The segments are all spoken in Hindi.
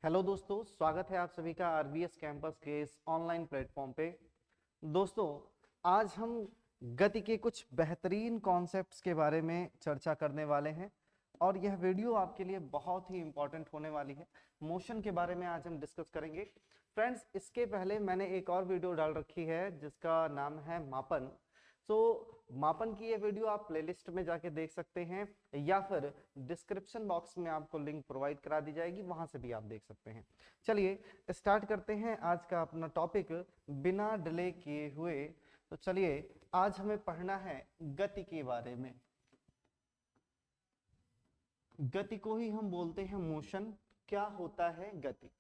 हेलो दोस्तों, स्वागत है आप सभी का आरवीएस कैंपस के इस ऑनलाइन प्लेटफॉर्म पे। दोस्तों, आज हम गति के कुछ बेहतरीन कॉन्सेप्ट्स के बारे में चर्चा करने वाले हैं और यह वीडियो आपके लिए बहुत ही इंपॉर्टेंट होने वाली है। मोशन के बारे में आज हम डिस्कस करेंगे। फ्रेंड्स, इसके पहले मैंने एक और वीडियो डाल रखी है जिसका नाम है मापन। मापन की ये वीडियो आप प्लेलिस्ट में जाके देख सकते हैं या फिर डिस्क्रिप्शन बॉक्स में आपको लिंक प्रोवाइड करा दी जाएगी, वहां से भी आप देख सकते हैं। चलिए स्टार्ट करते हैं आज का अपना टॉपिक बिना डिले किए हुए। तो चलिए, आज हमें पढ़ना है गति के बारे में। गति को ही हम बोलते हैं मोशन। क्या होता है गति?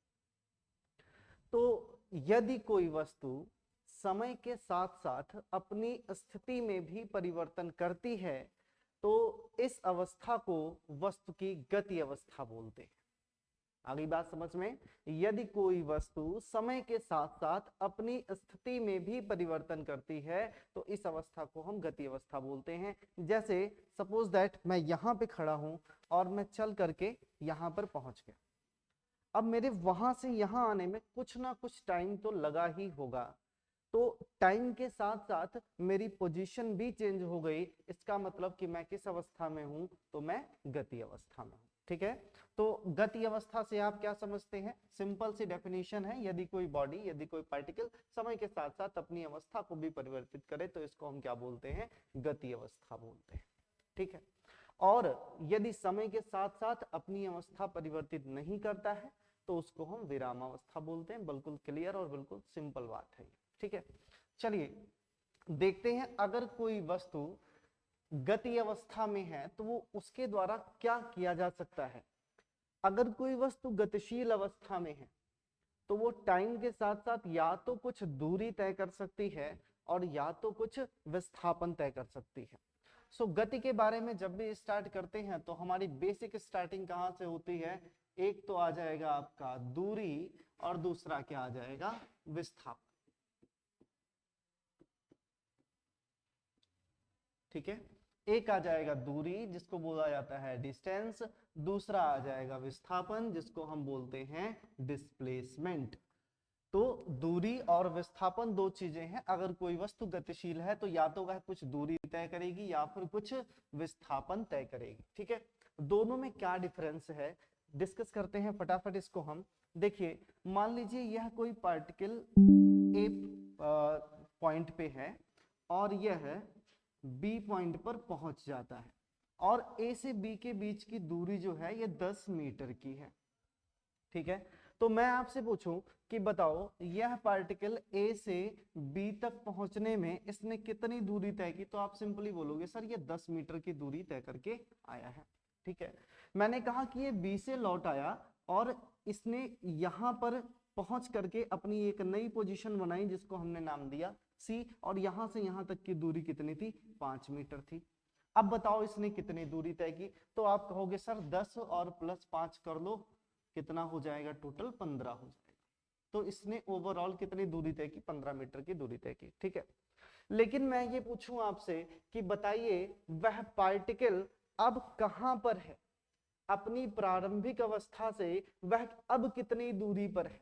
तो यदि कोई वस्तु समय के साथ साथ अपनी स्थिति में भी परिवर्तन करती है तो इस अवस्था को वस्तु की गति अवस्था बोलते हैं। आगे बात समझ में? यदि कोई वस्तु समय के साथ साथ अपनी स्थिति में भी परिवर्तन करती है तो इस अवस्था को हम गति अवस्था बोलते हैं। जैसे सपोज दैट मैं यहां पे खड़ा हूं और मैं चल करके यहां पर पहुंच गया। अब मेरे वहां से यहां आने में कुछ ना कुछ टाइम तो लगा ही होगा, तो टाइम के साथ साथ मेरी पोजीशन भी चेंज हो गई। इसका मतलब कि मैं किस अवस्था में हूं? तो मैं गति अवस्था में हूं। ठीक है, तो गति अवस्था से आप क्या समझते हैं? सिंपल सी डेफिनेशन है, यदि कोई बॉडी, यदि कोई पार्टिकल समय के साथ साथ अपनी अवस्था को भी परिवर्तित करे तो इसको हम क्या बोलते हैं? गति अवस्था बोलते हैं। ठीक है, और यदि समय के साथ साथ अपनी अवस्था परिवर्तित नहीं करता है तो उसको हम विराम अवस्था बोलते हैं। बिल्कुल क्लियर और बिल्कुल सिंपल बात है। ठीक है, चलिए देखते हैं अगर कोई वस्तु गति अवस्था में है तो वो उसके द्वारा क्या किया जा सकता है। अगर कोई वस्तु गतिशील अवस्था में है तो वो टाइम के साथ साथ या तो कुछ दूरी तय कर सकती है और या तो कुछ विस्थापन तय कर सकती है। गति के बारे में जब भी स्टार्ट करते हैं तो हमारी बेसिक स्टार्टिंग कहां से होती है? एक तो आ जाएगा आपका दूरी और दूसरा क्या आ जाएगा? विस्थापन। ठीक है, एक आ जाएगा दूरी जिसको बोला जाता है डिस्टेंस, दूसरा आ जाएगा विस्थापन जिसको हम बोलते हैं डिस्प्लेसमेंट। तो दूरी और विस्थापन दो चीजें हैं। अगर कोई वस्तु गतिशील है तो या तो वह कुछ दूरी तय करेगी या फिर कुछ विस्थापन तय करेगी। ठीक है, दोनों में क्या डिफरेंस है डिस्कस करते हैं फटाफट इसको हम। देखिए, मान लीजिए यह कोई पार्टिकल ए पॉइंट पे है और यह बी पॉइंट पर पहुंच जाता है और ए से बी के बीच की दूरी जो है ये 10 मीटर की है। ठीक है, तो मैं आपसे पूछूं कि बताओ यह पार्टिकल ए से बी तक पहुंचने में इसने कितनी दूरी तय की? तो आप सिंपली बोलोगे सर ये 10 मीटर की दूरी तय करके आया है। ठीक है, मैंने कहा कि ये बी से लौट आया और इसने यहां पर पहुंच करके अपनी एक नई पोजीशन बनाई जिसको हमने नाम दिया सी, और यहां से यहां तक की दूरी कितनी थी? 5 मीटर थी। अब बताओ इसने कितनी दूरी तय की? तो आप कहोगे सर 10 और प्लस 5 कर लो, कितना हो जाएगा? टोटल 15 हो जाएगा। तो इसने ओवरऑल कितनी दूरी तय की? 15 मीटर की दूरी तय की। ठीक है, लेकिन मैं ये पूछूं आपसे कि बताइए वह पार्टिकल अब कहां पर है? अपनी प्रारंभिक अवस्था से वह अब कितनी दूरी पर है?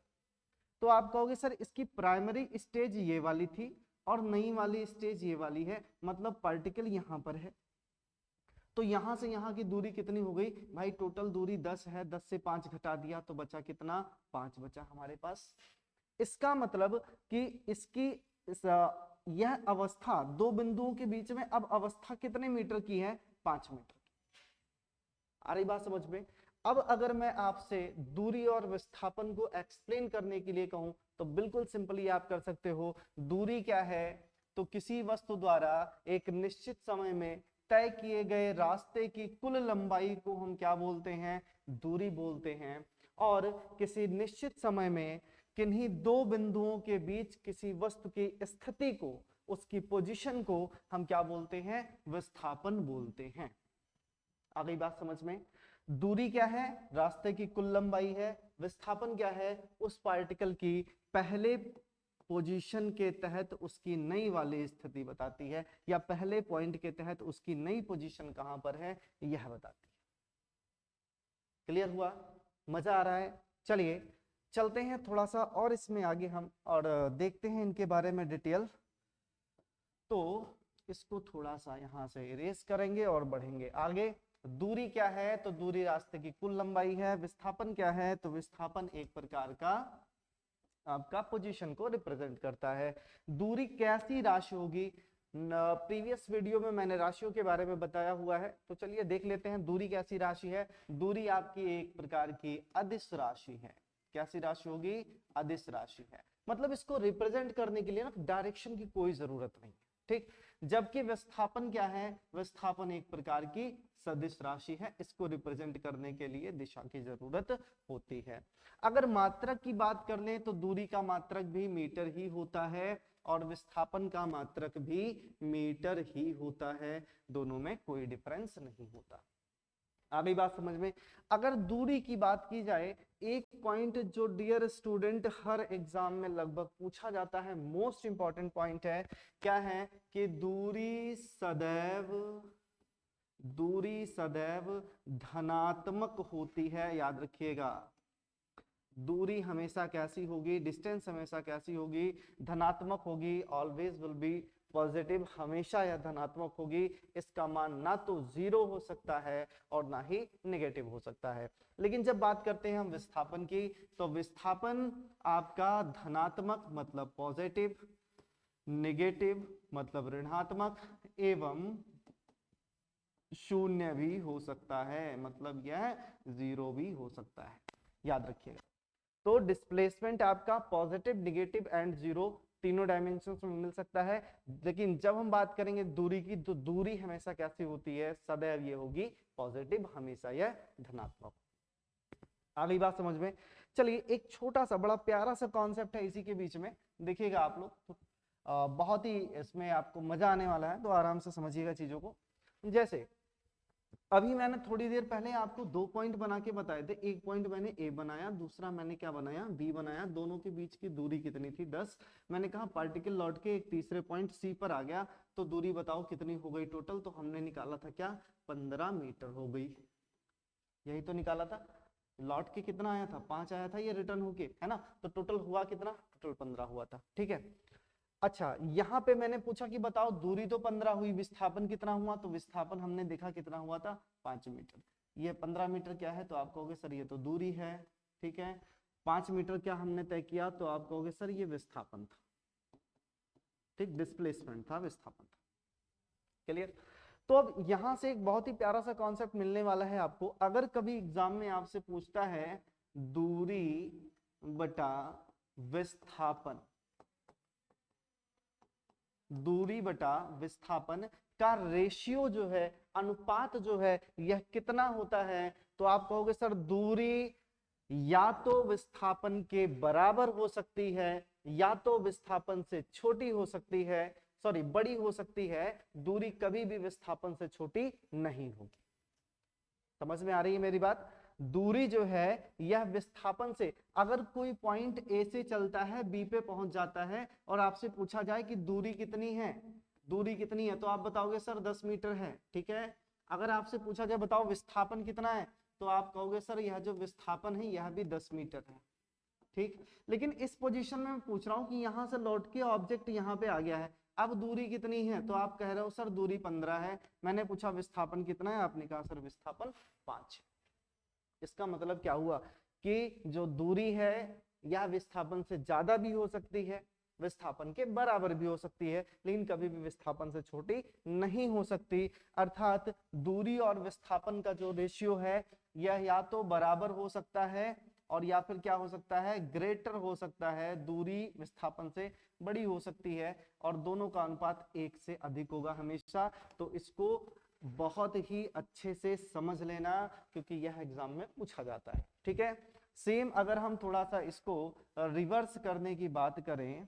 तो आप कहोगे सर इसकी प्राइमरी स्टेज ये वाली थी और नई वाली स्टेज ये वाली है, मतलब पार्टिकल यहां पर है। तो यहां से यहां की दूरी कितनी हो गई भाई? टोटल दूरी 10 है, 10 से 5 घटा दिया तो बचा कितना? 5 बचा हमारे पास। इसका मतलब कि इसकी यह अवस्था दो बिंदुओं के बीच में अब अवस्था कितने मीटर की है? 5 मीटर की। आ रही बात समझ में? अब अगर मैं आपसे दूरी और विस्थापन को एक्सप्लेन करने के लिए कहूं तो बिल्कुल सिंपली आप कर सकते हो। दूरी क्या है? तो किसी वस्तु द्वारा एक निश्चित समय में तय किए गए रास्ते की कुल लंबाई को हम क्या बोलते हैं? दूरी बोलते हैं। और किसी निश्चित समय में किन्हीं दो बिंदुओं के बीच किसी वस्तु की स्थिति को, उसकी पोजीशन को हम क्या बोलते हैं? विस्थापन बोलते हैं। आ गई बात समझ में? दूरी क्या है? रास्ते की कुल लंबाई है। विस्थापन क्या है? उस पार्टिकल की पहले पोजीशन के तहत उसकी नई वाली स्थिति बताती है, या पहले पॉइंट के तहत उसकी नई पोजीशन कहां पर है यह बताती है। क्लियर हुआ? मजा आ रहा है? चलिए चलते हैं थोड़ा सा और इसमें आगे हम और देखते हैं इनके बारे में डिटेल। तो इसको थोड़ा सा यहाँ से इरेज करेंगे और बढ़ेंगे आगे। दूरी क्या है? तो दूरी रास्ते की कुल लंबाई है। विस्थापन क्या है? तो विस्थापन एक प्रकार का आपका पोजीशन को रिप्रेजेंट करता है। दूरी कैसी राशि होगी? प्रीवियस वीडियो में मैंने राशियों के बारे में बताया हुआ है, तो चलिए देख लेते हैं दूरी कैसी राशि है। दूरी आपकी एक प्रकार की अदिश राशि है। कैसी राशि होगी? अदिश राशि है। मतलब इसको रिप्रेजेंट करने के लिए ना डायरेक्शन की कोई जरूरत नहीं है, ठीक। जबकि विस्थापन क्या है? विस्थापन एक प्रकार की सदिश राशि है, इसको रिप्रेजेंट करने के लिए दिशा की जरूरत होती है। अगर मात्रक की बात कर लें तो दूरी का मात्रक भी मीटर ही होता है और विस्थापन का मात्रक भी मीटर ही होता है, दोनों में कोई डिफरेंस नहीं होता। आ गई बात समझ में? अगर दूरी की बात की जाए, एक पॉइंट जो डियर स्टूडेंट हर एग्जाम में लगभग पूछा जाता है, मोस्ट इंपॉर्टेंट पॉइंट है, क्या है कि दूरी सदैव धनात्मक होती है। याद रखिएगा, दूरी हमेशा कैसी होगी? डिस्टेंस हमेशा कैसी होगी? धनात्मक होगी। ऑलवेज विल बी पॉजिटिव, हमेशा यह धनात्मक होगी। इसका मान ना तो जीरो हो सकता है और ना ही नेगेटिव हो सकता है। लेकिन जब बात करते हैं हम विस्थापन की, तो विस्थापन आपका धनात्मक मतलब पॉजिटिव, नेगेटिव मतलब ऋणात्मक, एवं शून्य भी हो सकता है, मतलब यह जीरो भी हो सकता है। याद रखिएगा। तो डिस्प्लेसमेंट आपका पॉजिटिव, नेगेटिव एंड जीरो तीनों डायमेंशंस में मिल सकता है। लेकिन जब हम बात करेंगे दूरी की, तो दूरी हमेशा कैसी होती है? सदैव ये होगी पॉजिटिव, हमेशा यह धनात्मक। आ गई बात समझ में? चलिए एक छोटा सा बड़ा प्यारा सा कॉन्सेप्ट है इसी के बीच में, देखिएगा आप लोग, तो बहुत ही इसमें आपको मजा आने वाला है, तो आराम से समझिएगा चीजों को। जैसे अभी मैंने थोड़ी देर पहले आपको 2 पॉइंट बना के बताए थे। एक पॉइंट मैंने ए बनाया, दूसरा मैंने क्या बनाया? बी बनाया। दोनों के बीच की दूरी कितनी थी? 10। मैंने कहा पार्टिकल लौट के एक तीसरे पॉइंट सी पर आ गया, तो दूरी बताओ कितनी हो गई टोटल? तो हमने निकाला था क्या? 15 मीटर हो गई। यही तो निकाला था। लौट के कितना आया था? 5 आया था, ये रिटर्न होके, है ना? तो टोटल हुआ कितना? टोटल 15 हुआ था, ठीक है। अच्छा, यहाँ पे मैंने पूछा कि बताओ दूरी तो 15 हुई, विस्थापन कितना हुआ? तो विस्थापन हमने देखा कितना हुआ था? 5 मीटर। ये 15 मीटर क्या है? तो आप कहोगे सर ये तो दूरी है, ठीक है। 5 मीटर क्या हमने तय किया? तो आप कहोगे सर ये विस्थापन था, ठीक, डिस्प्लेसमेंट था, विस्थापन था। क्लियर? तो अब यहां से एक बहुत ही प्यारा सा कॉन्सेप्ट मिलने वाला है आपको। अगर कभी एग्जाम में आपसे पूछता है दूरी बटा विस्थापन, दूरी बटा विस्थापन का रेशियो जो है, अनुपात जो है, यह कितना होता है? तो आप कहोगे सर दूरी या तो विस्थापन के बराबर हो सकती है या तो विस्थापन से छोटी हो सकती है, सॉरी बड़ी हो सकती है। दूरी कभी भी विस्थापन से छोटी नहीं होगी। समझ में आ रही है मेरी बात? दूरी जो है यह विस्थापन से, अगर कोई पॉइंट ए से चलता है बी पे पहुंच जाता है और आपसे पूछा जाए कि दूरी कितनी है, दूरी कितनी है, तो आप बताओगे सर 10 मीटर है, ठीक है। अगर आपसे पूछा जाए बताओ विस्थापन कितना है, तो आप कहोगे सर यह जो विस्थापन है यह भी 10 मीटर है, ठीक। लेकिन इस पोजीशन में मैं पूछ रहा हूं कि यहां से लौट के ऑब्जेक्ट यहां पे आ गया है, अब दूरी कितनी है? तो आप कह रहे हो सर दूरी 15 है। मैंने पूछा विस्थापन कितना है, आपने कहा सर विस्थापन 5। इसका मतलब क्या हुआ कि जो दूरी है यह विस्थापन से ज्यादा भी हो सकती है, विस्थापन के बराबर भी हो सकती है, लेकिन कभी भी विस्थापन से छोटी नहीं हो सकती। अर्थात दूरी और विस्थापन का जो रेशियो है यह या तो बराबर हो सकता है और या फिर क्या हो सकता है? ग्रेटर हो सकता है। दूरी विस्थापन से बड़ी हो सकती है और दोनों का अनुपात 1 से अधिक होगा हमेशा। तो इसको बहुत ही अच्छे से समझ लेना, क्योंकि यह एग्जाम में पूछा जाता है, ठीक है। सेम अगर हम थोड़ा सा इसको रिवर्स करने की बात करें,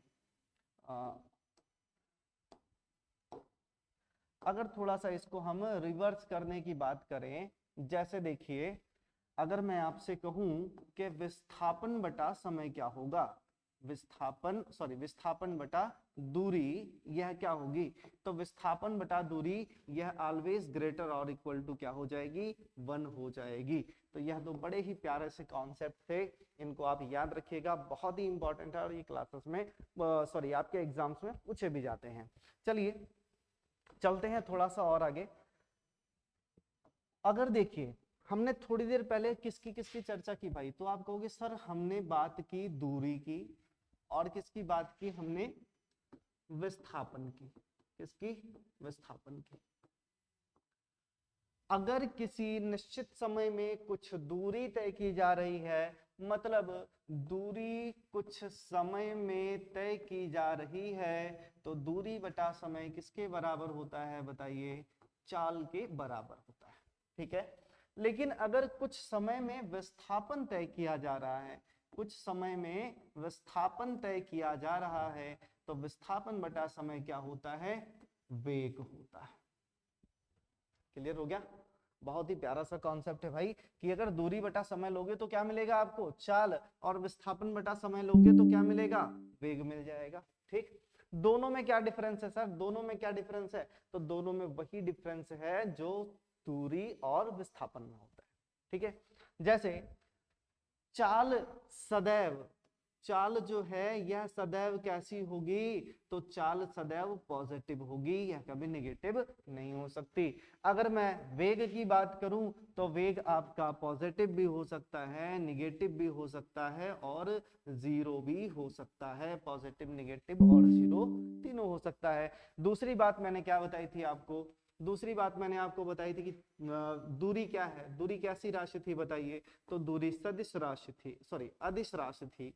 अगर थोड़ा सा इसको हम रिवर्स करने की बात करें, जैसे देखिए अगर मैं आपसे कहूं कि विस्थापन बटा समय क्या होगा, विस्थापन बटा दूरी, यह क्या होगी, तो विस्थापन बटा दूरी यह ऑलवेज ग्रेटर और इक्वल टू क्या हो जाएगी, 1 हो जाएगी। तो यह दो बड़े ही प्यारे से कॉन्सेप्ट थे, इनको आप याद रखिएगा, बहुत ही इंपॉर्टेंट है और ये क्लासेस में आपके एग्जाम्स में पूछे भी जाते हैं। चलिए चलते हैं थोड़ा सा और आगे। अगर देखिए हमने थोड़ी देर पहले किसकी किसकी चर्चा की भाई, तो आप कहोगे सर हमने बात की दूरी की और किसकी बात की, हमने विस्थापन की। किसकी, विस्थापन की। अगर किसी निश्चित समय में कुछ दूरी तय की जा रही है, मतलब दूरी कुछ समय में तय की जा रही है, तो दूरी बटा समय किसके बराबर होता है बताइए, चाल के बराबर होता है। ठीक है, लेकिन अगर कुछ समय में विस्थापन तय किया जा रहा है, कुछ समय में विस्थापन तय किया जा रहा है, तो विस्थापन बटा समय क्या होता है, वेग होता है। क्लियर हो गया? बहुत ही प्यारा सा कॉन्सेप्ट है भाई कि अगर दूरी बटा समय लोगे तो क्या मिलेगा आपको, चाल, और विस्थापन बटा समय लोगे तो क्या मिलेगा, वेग मिल जाएगा। ठीक, दोनों में क्या डिफरेंस है सर, दोनों में क्या डिफरेंस है, तो दोनों में वही डिफरेंस है जो दूरी और विस्थापन में होता है। ठीक है, जैसे चाल सदैव, चाल जो है यह सदैव कैसी होगी, तो चाल सदैव पॉजिटिव होगी, यह कभी नेगेटिव नहीं हो सकती। अगर मैं वेग की बात करूं तो वेग आपका पॉजिटिव भी हो सकता है, नेगेटिव भी हो सकता है और जीरो भी हो सकता है। पॉजिटिव, नेगेटिव और जीरो तीनों हो सकता है। दूसरी बात मैंने क्या बताई थी आपको, दूसरी बात मैंने आपको बताई थी कि दूरी क्या है, दूरी कैसी राशि थी बताइए, तो दूरी सदिश राशि थी, अदिश राशि थी।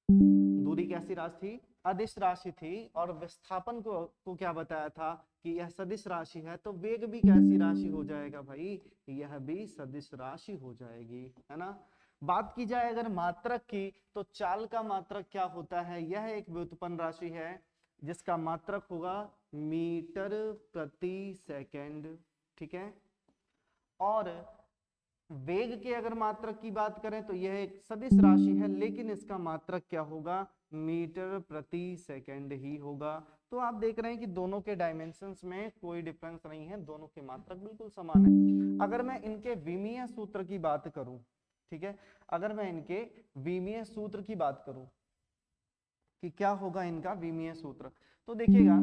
दूरी कैसी राशि थी, अदिश राशि थी। और विस्थापन को क्या बताया था कि यह सदिश राशि है, तो वेग भी कैसी राशि हो जाएगा भाई, यह भी सदिश राशि हो जाएगी, है ना। बात की जाए अगर मात्रक की, तो चाल का मात्रक क्या होता है, यह एक व्युत्पन्न राशि है जिसका मात्रक होगा मीटर प्रति सेकंड। ठीक है, और वेग के अगर मात्रक की बात करें तो यह एक सदिश राशि है, लेकिन इसका मात्रक क्या होगा, मीटर प्रति सेकंड ही होगा। तो आप देख रहे हैं कि दोनों के डायमेंशंस में कोई डिफरेंस नहीं है, दोनों के मात्रक बिल्कुल समान है। अगर मैं इनके विमीय सूत्र की बात करूं, ठीक है, अगर मैं इनके विमीय सूत्र की बात करूं कि क्या होगा इनका विमीय सूत्र, तो देखिएगा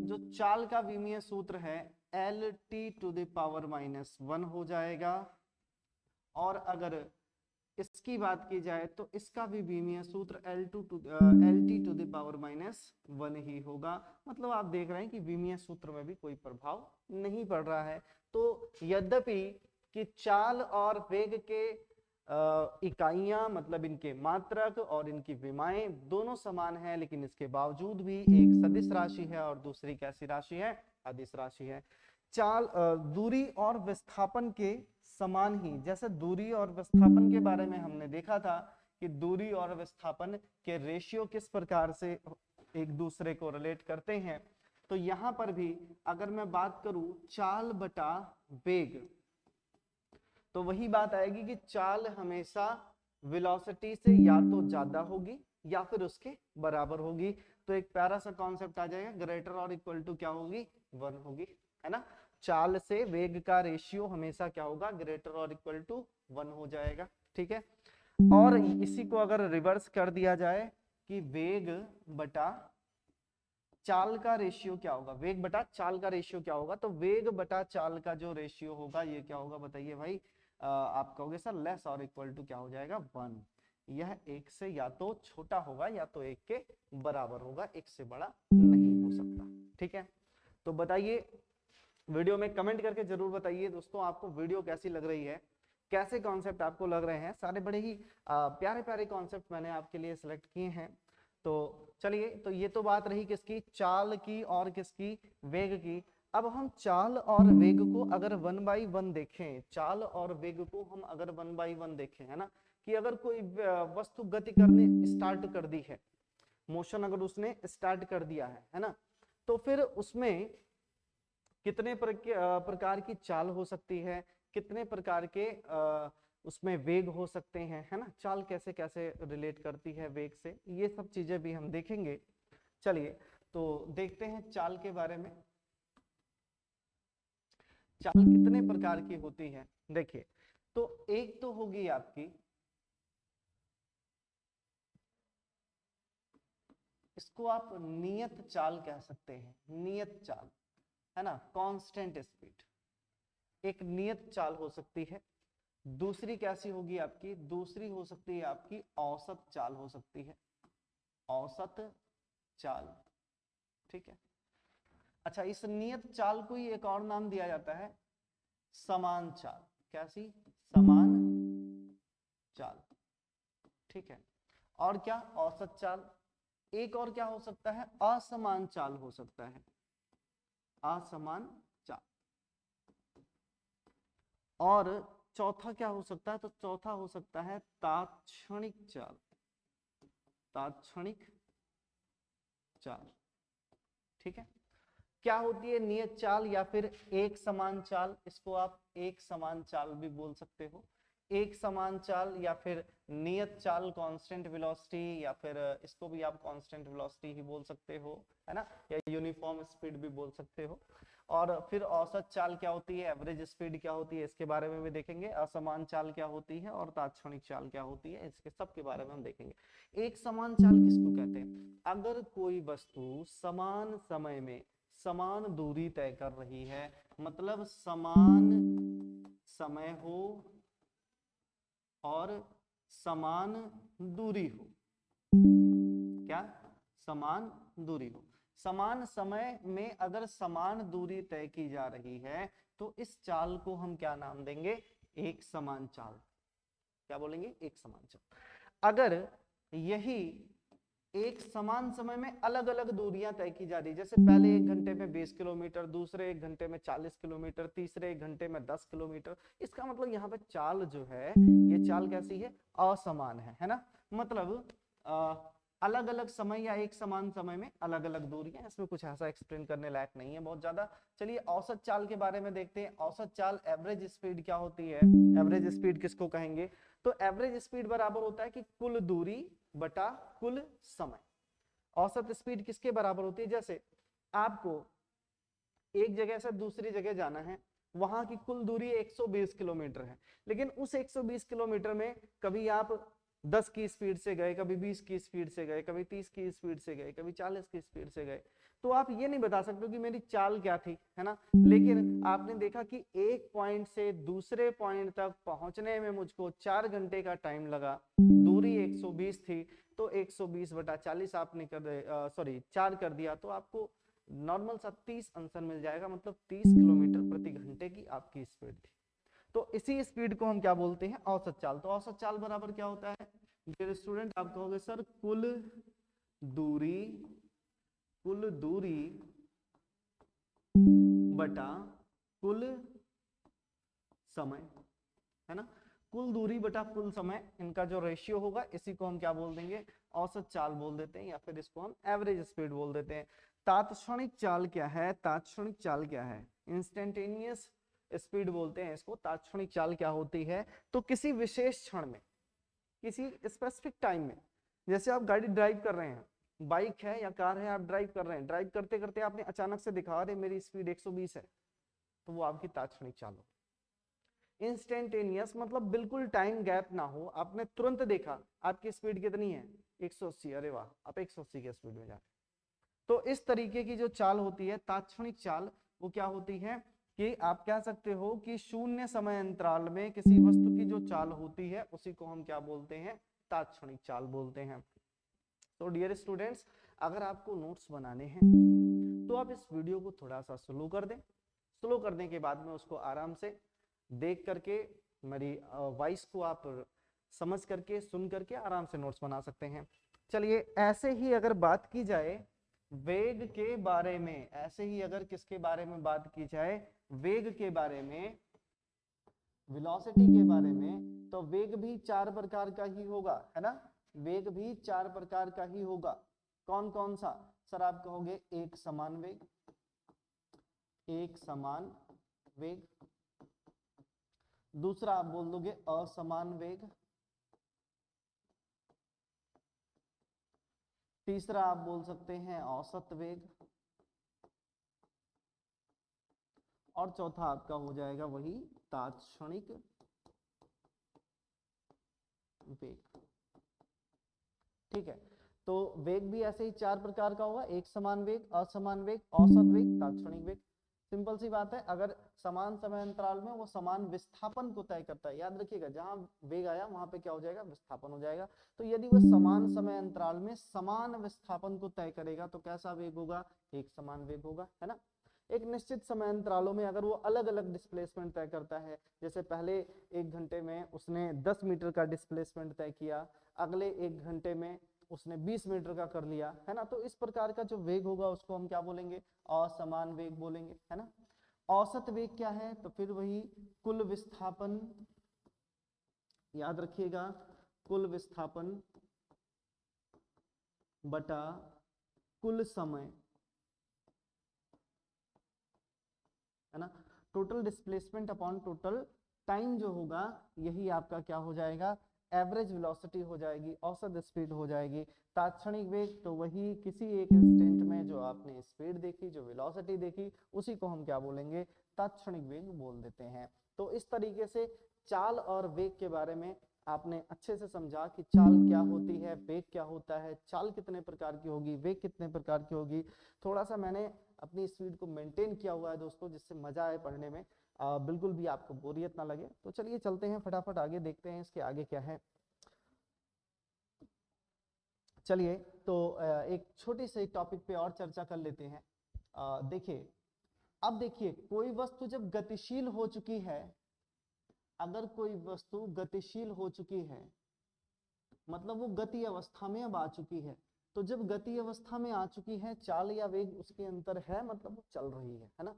जो चाल का विमीय सूत्र है Lt⁻⁻1 हो जाएगा, और अगर इसकी बात की जाए तो इसका भी विमीय सूत्र Lt⁻⁻1 ही होगा। मतलब आप देख रहे हैं कि विमीय सूत्र में भी कोई प्रभाव नहीं पड़ रहा है। तो यद्यपि कि चाल और वेग के इकाइयां, मतलब इनके मात्रक और इनकी विमाएं दोनों समान है, लेकिन इसके बावजूद भी एक सदिश राशि है और दूसरी कैसी राशि है, अदिश राशि है। चाल दूरी और विस्थापन के समान ही, जैसे दूरी और विस्थापन के बारे में हमने देखा था कि दूरी और विस्थापन के रेशियो किस प्रकार से एक दूसरे को रिलेट करते हैं, तो यहां पर भी अगर मैं बात करूं चाल बटा वेग, तो वही बात आएगी कि चाल हमेशा वेलोसिटी से या तो ज्यादा होगी या फिर उसके बराबर होगी। तो एक प्यारा सा कॉन्सेप्ट आ जाएगा, ग्रेटर और इक्वल टू क्या होगी, 1 होगी, है ना। चाल से वेग का रेशियो हमेशा क्या होगा, ग्रेटर और इक्वल टू 1 हो जाएगा। ठीक है, और इसी को अगर रिवर्स कर दिया जाए कि वेग बटा चाल का रेशियो क्या होगा, वेग बटा चाल का रेशियो क्या होगा, तो वेग बटा चाल का जो रेशियो होगा ये क्या होगा बताइए भाई, आप कहोगे सर लेस और इक्वल टू क्या हो जाएगा, 1। यह एक से या तो छोटा होगा या तो एक के बराबर होगा, एक से बड़ा नहीं हो सकता। ठीक है, तो बताइए, वीडियो में कमेंट करके जरूर बताइए दोस्तों आपको वीडियो कैसी लग रही है, कैसे कॉन्सेप्ट आपको लग रहे हैं। सारे बड़े ही प्यारे प्यारे कॉन्सेप्ट मैंने आपके लिए सिलेक्ट किए हैं। तो चलिए, तो ये तो बात रही किसकी, चाल की और किसकी, वेग की। अब हम चाल और वेग को अगर 1/1 देखें, चाल और वेग को हम अगर 1/1 देखें, है ना, कि अगर कोई वस्तु गति करने स्टार्ट कर दी है, मोशन अगर उसने स्टार्ट कर दिया है ना, तो फिर उसमें कितने प्रकार की चाल हो सकती है, कितने प्रकार के उसमें वेग हो सकते हैं, है ना, चाल कैसे कैसे रिलेट करती है वेग से, ये सब चीजें भी हम देखेंगे। चलिए तो देखते हैं चाल के बारे में। चाल कितने प्रकार की होती है, देखिए, तो एक तो होगी आपकी, इसको आप नियत चाल कह सकते हैं, नियत चाल, है ना, कांस्टेंट स्पीड, एक नियत चाल हो सकती है। दूसरी कैसी होगी आपकी, दूसरी हो सकती है आपकी औसत चाल हो सकती है, औसत चाल, ठीक है। अच्छा, इस नियत चाल को ही एक और नाम दिया जाता है समान चाल, कैसी, समान चाल, ठीक है। और क्या, औसत चाल, एक और क्या हो सकता है, असमान चाल हो सकता है, असमान चाल। और चौथा क्या हो सकता है, तो चौथा हो सकता है तात्क्षणिक चाल, तात्क्षणिक चाल, ठीक है। क्या होती है नियत चाल या फिर एक समान चाल, इसको आप एक समान चाल भी बोल सकते हो, एक समान चाल या फिर नियत चाल, कांस्टेंट वेलोसिटी, या फिर इसको भी आप कांस्टेंट वेलोसिटी ही बोल सकते हो, है ना, या यूनिफॉर्म स्पीड भी बोल सकते हो। और फिर औसत चाल क्या होती है, एवरेज स्पीड क्या होती है, इसके बारे में भी देखेंगे। असमान चाल क्या होती है और तात्क्षणिक चाल क्या होती है, इसके सब के बारे में हम देखेंगे। एक समान चाल किसको कहते हैं, अगर कोई वस्तु समान समय में समान दूरी तय कर रही है, मतलब समान समय हो और समान दूरी हो, क्या, समान दूरी हो, समान समय में अगर समान दूरी तय की जा रही है तो इस चाल को हम क्या नाम देंगे, एक समान चाल, क्या बोलेंगे, एक समान चाल। अगर यही एक समान समय में अलग अलग दूरियां तय की जा रही है, जैसे पहले एक घंटे में 20 किलोमीटर, दूसरे एक घंटे में 40 किलोमीटर, तीसरे एक घंटे में 10 किलोमीटर, इसका मतलब यहाँ पे चाल जो है, ये चाल कैसी है, असमान है ना, मतलब अलग अलग समय या एक समान समय में अलग अलग दूरियां, इसमें कुछ ऐसा एक्सप्लेन करने लायक नहीं है बहुत ज्यादा। चलिए औसत चाल के बारे में देखते हैं। औसत चाल, एवरेज स्पीड क्या होती है, एवरेज स्पीड किसको कहेंगे, तो एवरेज स्पीड बराबर होता है कि कुल दूरी बटा कुल समय। औसत स्पीड किसके बराबर होती है, जैसे आपको एक जगह से दूसरी जगह जाना है, वहां की कुल दूरी 120 किलोमीटर है, लेकिन उस 120 किलोमीटर में कभी आप 10 की स्पीड से गए, कभी 20 की स्पीड से गए, कभी 30 की स्पीड से गए, कभी 40 की स्पीड से गए, तो आप ये नहीं बता सकते कि मेरी चाल क्या थी, है ना। लेकिन आपने देखा कि एक पॉइंट से दूसरे पॉइंट तक पहुंचने में मुझको 4 घंटे का टाइम लगा, दूरी 120 थी, तो 120 बटा 40 आपने कर 4 कर दिया, तो आपको नॉर्मल सा 30 आंसर मिल जाएगा, मतलब 30 किलोमीटर प्रति घंटे की आपकी स्पीड थी। तो इसी स्पीड को हम क्या बोलते हैं, औसत चाल। तो औसत चाल बराबर क्या होता है, डियर स्टूडेंट, आप कहोगे सर दूरी कुल दूरी बटा कुल समय, है ना, कुल दूरी बटा कुल समय, इनका जो रेशियो होगा इसी को हम क्या बोल देंगे, औसत चाल बोल देते हैं, या फिर इसको हम एवरेज स्पीड बोल देते हैं। तात्क्षणिक चाल क्या है, तात्क्षणिक चाल क्या है, इंस्टेंटेनियस स्पीड बोलते हैं इसको। तात्क्षणिक चाल क्या होती है, तो किसी विशेष क्षण में, किसी स्पेसिफिक टाइम में, जैसे आप गाड़ी ड्राइव कर रहे हैं, बाइक है या कार है, आप ड्राइव कर रहे हैं, ड्राइव करते करते आपने अचानक से दिखा रहे मेरी स्पीड 120 है, तो वो आपकी तात्क्षणिक चाल हो। इंस्टेंटेनियस मतलब बिल्कुल टाइम गैप ना हो, आपने तुरंत देखा आपकी स्पीड कितनी है 180, अरे वाह आप 180 की स्पीड में जा रहे, तो इस तरीके की जो चाल होती है तात्क्षणिक चाल, वो क्या होती है कि आप कह सकते हो कि शून्य समय अंतराल में किसी वस्तु की जो चाल होती है उसी को हम क्या बोलते हैं, तात्क्षणिक चाल बोलते हैं। तो डियर स्टूडेंट्स, अगर आपको नोट्स बनाने हैं तो आप इस वीडियो को थोड़ा सा स्लो कर दें, स्लो करने के बाद में उसको आराम से देख करके, मेरी वॉइस को आप समझ करके, सुन करके आराम से नोट्स बना सकते हैं। चलिए ऐसे ही अगर बात की जाए वेग के बारे में, ऐसे ही अगर किसके बारे में बात की जाए, वेग के बारे में, वेलोसिटी के बारे में, तो वेग भी 4 प्रकार का ही होगा, है ना, वेग भी 4 प्रकार का ही होगा। कौन कौन सा, सर आप कहोगे एक समान वेग, एक समान वेग, दूसरा आप बोल दोगे असमान वेग, तीसरा आप बोल सकते हैं औसत वेग, और चौथा आपका हो जाएगा वही तात्क्षणिक वेग। ठीक है, तो वेग भी ऐसे ही 4 प्रकार का होगा, एक समान वेग, असमान वेग, औसत वेग, तात्क्षणिक वेग। सिंपल सी बात है, अगर समान समय अंतराल में वो समान विस्थापन को तय करता है, याद रखिएगा जहां वेग आया वहां पे क्या हो जाएगा, विस्थापन हो जाएगा। तो यदि वह समान समय अंतराल में समान विस्थापन को तय करेगा तो कैसा वेग होगा, एक समान वेग होगा, है ना। एक निश्चित समय अंतरालों में अगर वो अलग अलग डिस्प्लेसमेंट तय करता है, जैसे पहले 1 घंटे में उसने 10 मीटर का डिस्प्लेसमेंट तय किया, अगले 1 घंटे में उसने 20 मीटर का कर लिया, है ना, तो इस प्रकार का जो वेग होगा उसको हम क्या बोलेंगे, असमान वेग बोलेंगे, है ना। औसत वेग क्या है, तो फिर वही कुल विस्थापन, याद रखिएगा, कुल विस्थापन बटा कुल समय, है ना। Total displacement upon total time जो होगा, यही आपका क्या हो जाएगा, एवरेज वेलोसिटी हो जाएगी, औसत स्पीड हो जाएगी। तात्क्षणिक वेग तो वही किसी एक इंस्टेंट में जो आपने स्पीड देखी, जो वेलोसिटी देखी, उसी को हम क्या बोलेंगे, तात्क्षणिक वेग बोल देते हैं। तो इस तरीके से चाल और वेग के बारे में आपने अच्छे से समझा कि चाल क्या होती है, वेग क्या होता है, चाल कितने प्रकार की होगी, वेग कितने प्रकार की होगी। थोड़ा सा मैंने अपनी स्पीड को मेंटेन किया हुआ है दोस्तों, जिससे मजा आए पढ़ने में, बिल्कुल भी आपको बोरियत ना लगे। तो चलिए चलते हैं फटाफट आगे, देखते हैं इसके आगे क्या है। चलिए तो एक छोटी सी टॉपिक पे और चर्चा कर लेते हैं। देखिए, अब देखिए कोई वस्तु जब गतिशील हो चुकी है, अगर कोई वस्तु गतिशील हो चुकी है मतलब वो गति अवस्था में अब आ चुकी है, तो जब गति अवस्था में आ चुकी है, चाल या वेग उसके अंतर है, मतलब वो चल रही है ना।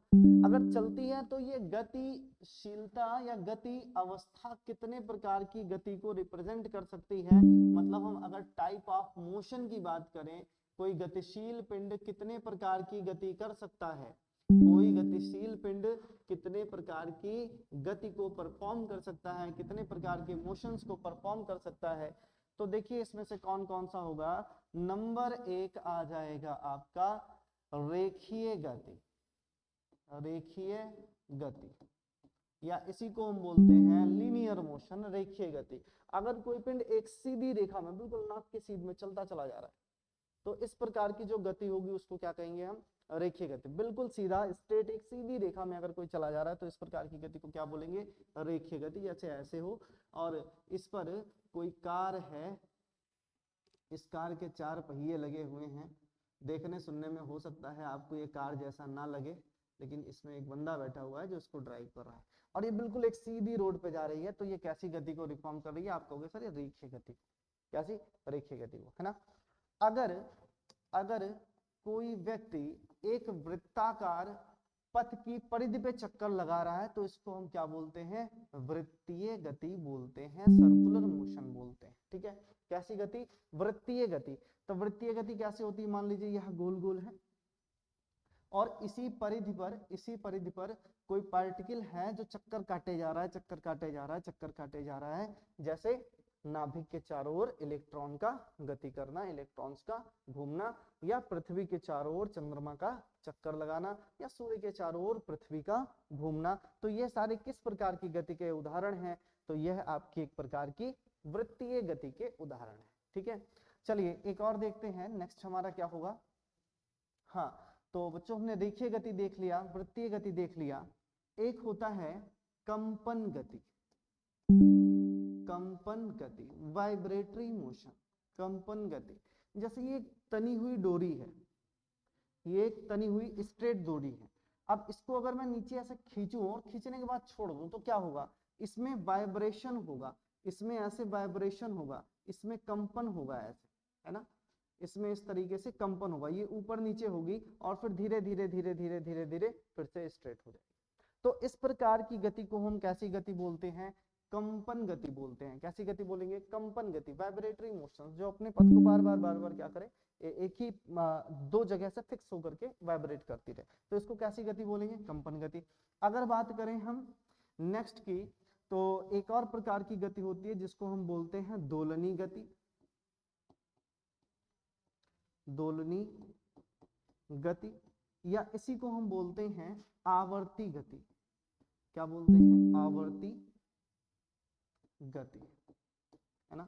अगर चलती है तो ये गतिशीलता या गति अवस्था कितने प्रकार की गति को रिप्रेजेंट कर सकती है, मतलब हम अगर टाइप ऑफ मोशन की बात करें, कोई गतिशील पिंड कितने प्रकार की गति कर सकता है, कोई गतिशील पिंड कितने प्रकार की गति को परफॉर्म कर सकता है, कितने प्रकार के मोशंस को परफॉर्म कर सकता है। तो देखिए इसमें से कौन कौन सा होगा। नंबर 1 आ जाएगा आपका रेखीय गति, रेखीय गति, या इसी को हम बोलते हैं लीनियर मोशन, रेखीय गति। अगर कोई पिंड एक सीधी रेखा में बिल्कुल नाक के सीध में चलता चला जा रहा है, तो इस प्रकार की जो गति होगी उसको क्या कहेंगे हम, रेखीय गति। बिल्कुल सीधा स्ट्रेट एक सीधी रेखा में अगर कोई चला जा रहा है तो इस प्रकार की गति को क्या बोलेंगे, रेखीय गति। जैसे ऐसे हो और इस पर कोई कार है, इस कार के 4 पहिए लगे हुए हैं, देखने सुनने में हो सकता है आपको ये कार जैसा ना लगे, लेकिन इसमें एक बंदा बैठा हुआ है जो इसको ड्राइव कर रहा है, और ये बिल्कुल एक सीधी रोड पे जा रही है, तो ये कैसी गति को रिफॉर्म कर रही है, आप कहोगे सर ये रेखीय गति, कैसी, रेखीय गति को, है ना। अगर अगर कोई व्यक्ति एक वृत्ताकार पथ की परिधि पे चक्कर लगा रहा है तो इसको हम क्या बोलते हैं, वृत्तीय गति बोलते हैं, सर्कुलर मोशन बोलते हैं। ठीक है, कैसी गति, वृत्तीय गति। तो वृत्तीय गति कैसे होती है, मान लीजिए यह गोल गोल है और इसी परिधि पर कोई पार्टिकल है जो चक्कर काटे जा रहा है, चक्कर काटे जा रहा है, चक्कर काटे जा रहा है। जैसे नाभिक के चारों ओर इलेक्ट्रॉन का गति करना, इलेक्ट्रॉन्स का घूमना, या पृथ्वी के चारों ओर चंद्रमा का चक्कर लगाना, या सूर्य के चारों ओर पृथ्वी का घूमना। तो ये सारे किस प्रकार की गति के उदाहरण हैं, तो यह आपकी एक प्रकार की वृत्तीय गति के उदाहरण है। ठीक है, चलिए एक और देखते हैं, नेक्स्ट हमारा क्या होगा। हाँ, तो बच्चों हमने रेखीय गति देख लिया, वृत्तीय गति देख लिया, एक होता है कंपन गति, कंपन गति, वाइब्रेटरी मोशन, कंपन गति। जैसे ये तनी हुई डोरी है, ये एक तनी हुई स्ट्रेट डोरी है, अब इसको अगर मैं नीचे ऐसे खींचूं और खींचने के बाद छोड़ दूं तो क्या होगा, इसमें वाइब्रेशन होगा, इसमें ऐसे वाइब्रेशन होगा, इसमें कंपन होगा ऐसे, है ना, इसमें इस तरीके से कंपन होगा, ये ऊपर नीचे होगी और फिर धीरे धीरे धीरे धीरे धीरे धीरे फिर से स्ट्रेट हो जाएगी। तो इस प्रकार की गति को हम कैसी गति बोलते हैं, कंपन गति बोलते हैं। कैसी गति बोलेंगे, कंपन गति, वाइब्रेटरी मोशन, जो अपने पथ को बार बार क्या करे, एक ही 2 जगह से फिक्स होकर के वाइब्रेट करती रहे, तो इसको कैसी गति बोलेंगे, कंपन गति। अगर बात करें हम नेक्स्ट की, तो एक और प्रकार की गति होती है जिसको हम बोलते हैं दोलनी गति। दोलनी गति, या इसी को हम बोलते हैं आवर्ती गति। क्या बोलते हैं? आवर्ती गति, है ना।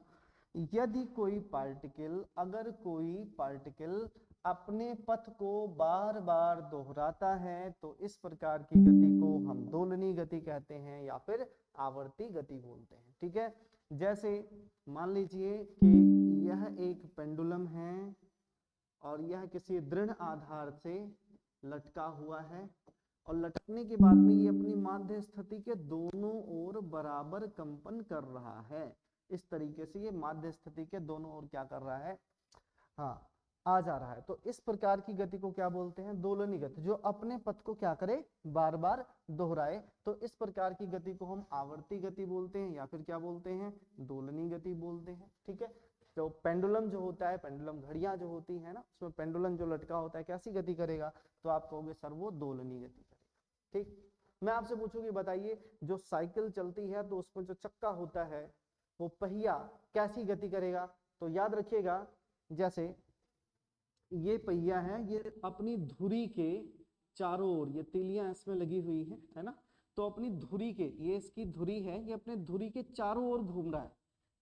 यदि कोई पार्टिकल, अगर कोई पार्टिकल अपने पथ को बार बार दोहराता है तो इस प्रकार की गति को हम दोलनी गति कहते हैं या फिर आवर्ती गति बोलते हैं। ठीक है, जैसे मान लीजिए कि यह एक पेंडुलम है और यह किसी दृढ़ आधार से लटका हुआ है, और लटकने के बाद में ये अपनी माध्य स्थिति के दोनों ओर बराबर कंपन कर रहा है। इस तरीके से ये माध्य स्थिति के दोनों ओर क्या कर रहा है? हाँ, आ जा रहा है। तो इस प्रकार की गति को क्या बोलते हैं? दोलनी गति, जो अपने पथ को क्या करे? बार बार दोहराए। तो इस प्रकार की गति को हम आवर्ती गति बोलते हैं या फिर क्या बोलते हैं? दोलनी गति बोलते हैं। ठीक है, तो पेंडुलम जो होता है, पेंडुलम घड़ियां जो होती है ना, उसमें पेंडुलम जो लटका होता है कैसी गति करेगा? तो आप कहोगे सर वो दोलनी गति करेगा। ठीक, मैं आपसे पूछूंगी बताइए, जो साइकिल चलती है तो उसमें जो चक्का होता है वो पहिया कैसी गति करेगा? तो याद रखिएगा, जैसे ये पहिया है, ये अपनी धुरी के चारों ओर, ये तीलियां इसमें लगी हुई है ना, तो अपनी धुरी के, ये इसकी धुरी है, ये अपने धुरी के चारों ओर घूम रहा है।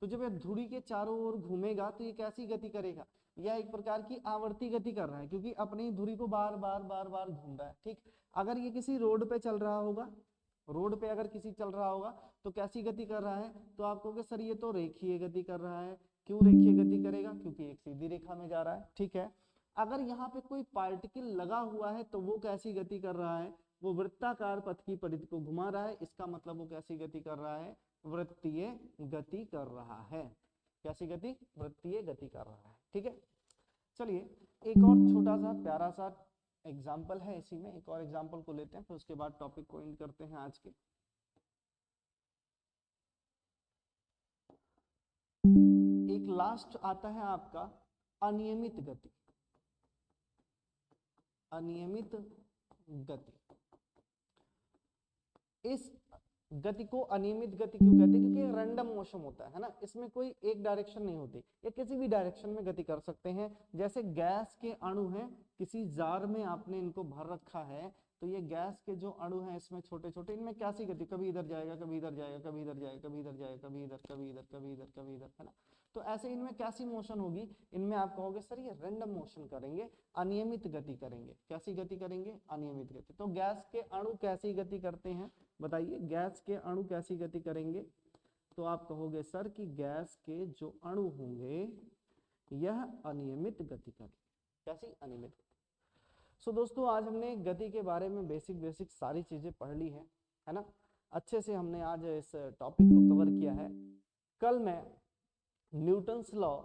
तो जब ये धुरी के चारों ओर घूमेगा तो ये कैसी गति करेगा? यह एक प्रकार की आवर्ती गति कर रहा है, क्योंकि अपनी धुरी को बार बार बार बार घूम रहा है। ठीक, अगर ये किसी रोड पे चल रहा होगा, रोड पे अगर किसी चल रहा होगा तो कैसी गति कर रहा है? तो आप कहोगे सर ये तो रेखीय गति कर रहा है। क्यों रेखीय गति करेगा? क्योंकि एक सीधी रेखा में जा रहा है। ठीक है, अगर यहाँ पे कोई पार्टिकल लगा हुआ है तो वो कैसी गति कर रहा है? वो वृत्ताकार पथ की परिधि को घुमा रहा है, इसका मतलब वो कैसी गति कर रहा है? वृत्तीय गति कर रहा है। कैसी गति? वृत्तीय गति कर रहा है। ठीक है, चलिए एक और छोटा सा प्यारा सा एग्जाम्पल है, इसी में एक और एग्जाम्पल को लेते हैं, फिर उसके बाद टॉपिक को एंड करते हैं आज के। एक लास्ट आता है आपका अनियमित गति। अनियमित गति, इस गति को अनियमित गति क्यों कहते हैं? क्योंकि रैंडम मोशन होता है ना, इसमें कोई एक डायरेक्शन नहीं होती, ये किसी भी डायरेक्शन में गति कर सकते हैं। जैसे गैस के अणु हैं, किसी जार में आपने इनको भर रखा है, तो ये गैस के जो अणु हैं इसमें छोटे छोटे, इनमें कैसी गति? कभी इधर जाएगा, कभी इधर जाएगा, कभी इधर जाएगा, कभी इधर जाएगा, कभी इधर, कभी इधर, कभी इधर, कभी इधर, है ना। तो ऐसे इनमें कैसी मोशन होगी? इनमें आप कहोगे सर ये रैंडम मोशन करेंगे, अनियमित गति करेंगे। कैसी गति करेंगे? अनियमित गति। तो गैस के अणु कैसी गति करते हैं? बताइए, गैस के अणु कैसी गति करेंगे? तो आप कहोगे सर कि गैस के जो अणु होंगे यह अनियमित गति करेंगे। कैसी? अनियमित गति। सो दोस्तों, आज हमने गति के बारे में बेसिक सारी चीजें पढ़ ली है ना। अच्छे से हमने आज इस टॉपिक को कवर किया है। कल मैं न्यूटन्स लॉ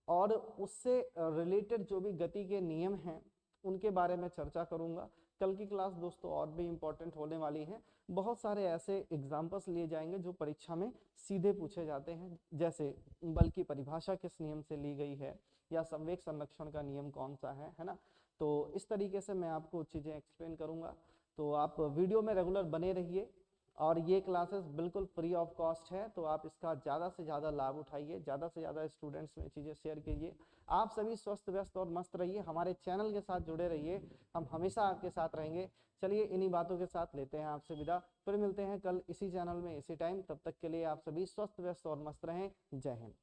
और उससे रिलेटेड जो भी गति के नियम हैं उनके बारे में चर्चा करूंगा। कल की क्लास दोस्तों और भी इम्पोर्टेंट होने वाली है। बहुत सारे ऐसे एग्जाम्पल्स लिए जाएंगे जो परीक्षा में सीधे पूछे जाते हैं, जैसे बल की परिभाषा किस नियम से ली गई है, या संवेग संरक्षण का नियम कौन सा है ना। तो इस तरीके से मैं आपको चीज़ें एक्सप्लेन करूंगा। तो आप वीडियो में रेगुलर बने रहिए, और ये क्लासेस बिल्कुल फ्री ऑफ कॉस्ट है, तो आप इसका ज़्यादा से ज़्यादा लाभ उठाइए, ज़्यादा से ज़्यादा स्टूडेंट्स में चीज़ें शेयर कीजिए। आप सभी स्वस्थ व्यस्त और मस्त रहिए, हमारे चैनल के साथ जुड़े रहिए, हम हमेशा आपके साथ रहेंगे। चलिए इन्हीं बातों के साथ लेते हैं आपसे विदा, फिर मिलते हैं कल इसी चैनल में इसी टाइम। तब तक के लिए आप सभी स्वस्थ व्यस्त और मस्त रहें। जय हिंद।